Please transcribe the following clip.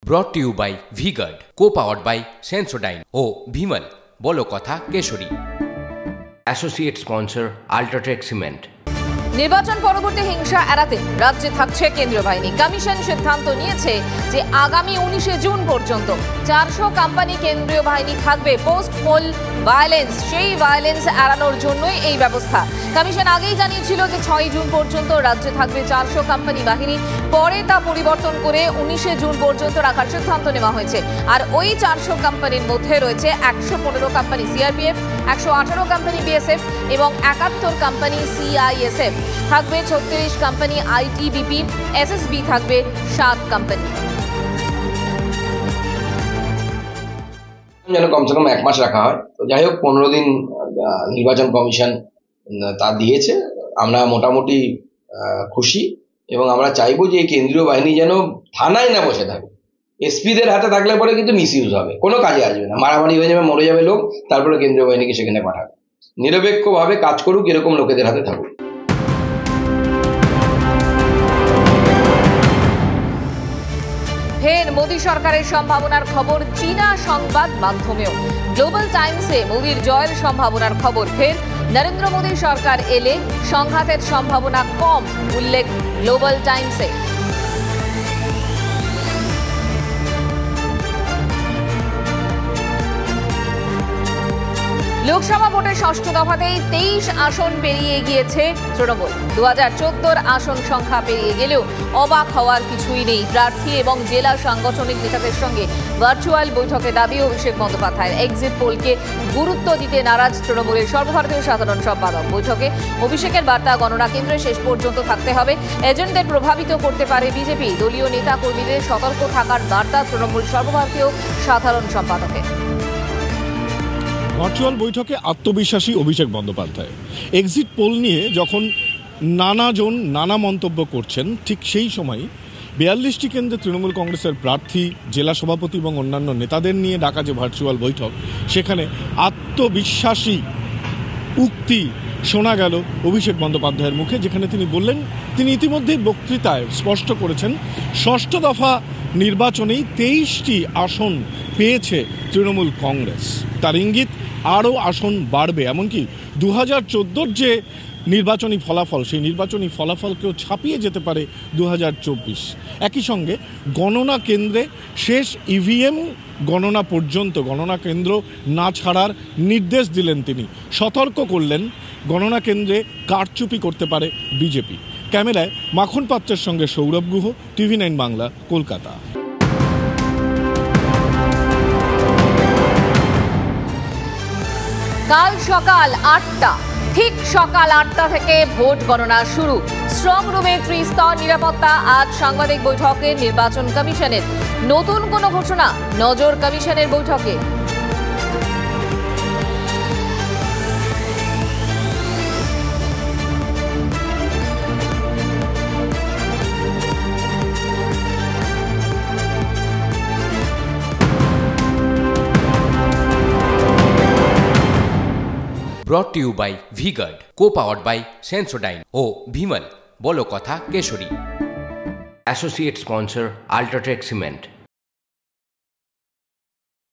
brought to you by V-Guard, co-powered by Sensodyne O Bhimal বলো কথা কেশরী। Associate sponsor UltraTech cement. নির্বাচন পরবর্তী হিংসা এড়াতে রাজ্যে থাকছে কেন্দ্রীয় বাহিনী। কমিশন সিদ্ধান্ত নিয়েছে যে আগামী 19 জুন পর্যন্ত 400 কোম্পানি কেন্দ্রীয় বাহিনী থাকবে। পোস্ট পোল ভায়োলেন্স, সেই ভায়োলেন্স এড়ানোর জন্যই এই ব্যবস্থা। কমিশন আগেই জানিয়েছিল যে 6 জুন পর্যন্ত রাজ্যে থাকবে 400 কোম্পানি বাহিনী। পরে তা পরিবর্তন করে 19 জুন পর্যন্ত রাখার সিদ্ধান্ত নেওয়া হয়েছে। আর ওই 400 কোম্পানির মধ্যে রয়েছে 115 কোম্পানি সিআরপিএফ, 118 কোম্পানি বিএসএফ এবং 71 কোম্পানি সিআইএসএফ। থাকবে 36 কোম্পানি আইটিবিপি, এসএসবি থাকবে 7 কোম্পানি। যেন কমসে কম 1 মাস রাখা হয়। তো যাই হোক, 15 দিন নির্বাচন কমিশন তা দিয়েছে। আমরা মোটামুটি খুশি এবং আমরা চাইবো যে এই কেন্দ্রীয় বাহিনী যেন থানায় না বসে থাকে। এসপিদের হাতে থাকলে পরে কিন্তু মিসইউজ হবে, কোনো কাজে আসবে না, মারামারি হয়ে যাবে, মরে যাবে লোক, তারপরে কেন্দ্রীয় বাহিনীকে সেখানে পাঠাবে। নিরপেক্ষভাবে কাজ করুক, এরকম লোকেদের হাতে থাকুক। ফের মোদী সরকারের সম্ভাবনার খবর চীনা সংবাদ মাধ্যমেও। গ্লোবাল টাইমসে মোদীর জয়ের সম্ভাবনার খবর। ফের নরেন্দ্র মোদী সরকার এলে সংঘাতের সম্ভাবনা কম, উল্লেখ গ্লোবাল টাইমসে। লোকসভা ভোটের ষষ্ঠ দফাতেই 23 আসন পেরিয়ে গিয়েছে তৃণমূল। 2014 আসন সংখ্যা পেরিয়ে গেলেও অবাক হওয়ার কিছুই নেই। প্রার্থী এবং জেলা সাংগঠনিক নেতাদের সঙ্গে ভার্চুয়াল বৈঠকে দাবি অভিষেক বন্দ্যোপাধ্যায়ের। এক্সিট পোলকে গুরুত্ব দিতে নারাজ তৃণমূলের সর্বভারতীয় সাধারণ সম্পাদক। বৈঠকে অভিষেকের বার্তা, গণনা কেন্দ্রে শেষ পর্যন্ত থাকতে হবে। এজেন্টদের প্রভাবিত করতে পারে বিজেপি। দলীয় নেতা কর্মীদের সতর্ক থাকার বার্তা তৃণমূল সর্বভারতীয় সাধারণ সম্পাদকের। ভার্চুয়াল বৈঠকে আত্মবিশ্বাসী অভিষেক বন্দ্যোপাধ্যায়। এক্সিট পোল নিয়ে যখন নানাজন নানা মন্তব্য করছেন, ঠিক সেই সময় 42টি কেন্দ্রে তৃণমূল কংগ্রেসের প্রার্থী, জেলা সভাপতি এবং অন্যান্য নেতাদের নিয়ে ডাকা যে ভার্চুয়াল বৈঠক, সেখানে আত্মবিশ্বাসী উক্তি শোনা গেল অভিষেক বন্দ্যোপাধ্যায়ের মুখে, যেখানে তিনি বললেন, তিনি ইতিমধ্যেই বক্তৃতায় স্পষ্ট করেছেন, ষষ্ঠ দফা নির্বাচনেই 23টি আসন পেয়েছে তৃণমূল কংগ্রেস। তার ইঙ্গিত আরও আসন বাড়বে, এমনকি 2014 যে নির্বাচনী ফলাফল, সেই নির্বাচনী ফলাফলকেও ছাপিয়ে যেতে পারে 2024। একই সঙ্গে গণনা কেন্দ্রে শেষ ইভিএম গণনা পর্যন্ত গণনা কেন্দ্র না ছাড়ার নির্দেশ দিলেন তিনি। সতর্ক করলেন, গণনা কেন্দ্রে কারচুপি করতে পারে বিজেপি। ক্যামেরায় মাখন পাত্রের সঙ্গে সৌরভ গুহ, TV9 বাংলা, কলকাতা। কাল সকাল 8টা, ঠিক সকাল 8টা থেকে ভোট গণনা শুরু। স্ট্রং রুমে ত্রিস্তর নিরাপত্তা। আজ সাংবাদিক বৈঠকে নির্বাচন কমিশনের। নতুন কোনো ঘোষণা, নজর কমিশনের বৈঠকে। brought to you by V-Guard, co-powered by Sensodyne O Bhimal বলো কথা কেশরী। Associate sponsor UltraTech cement.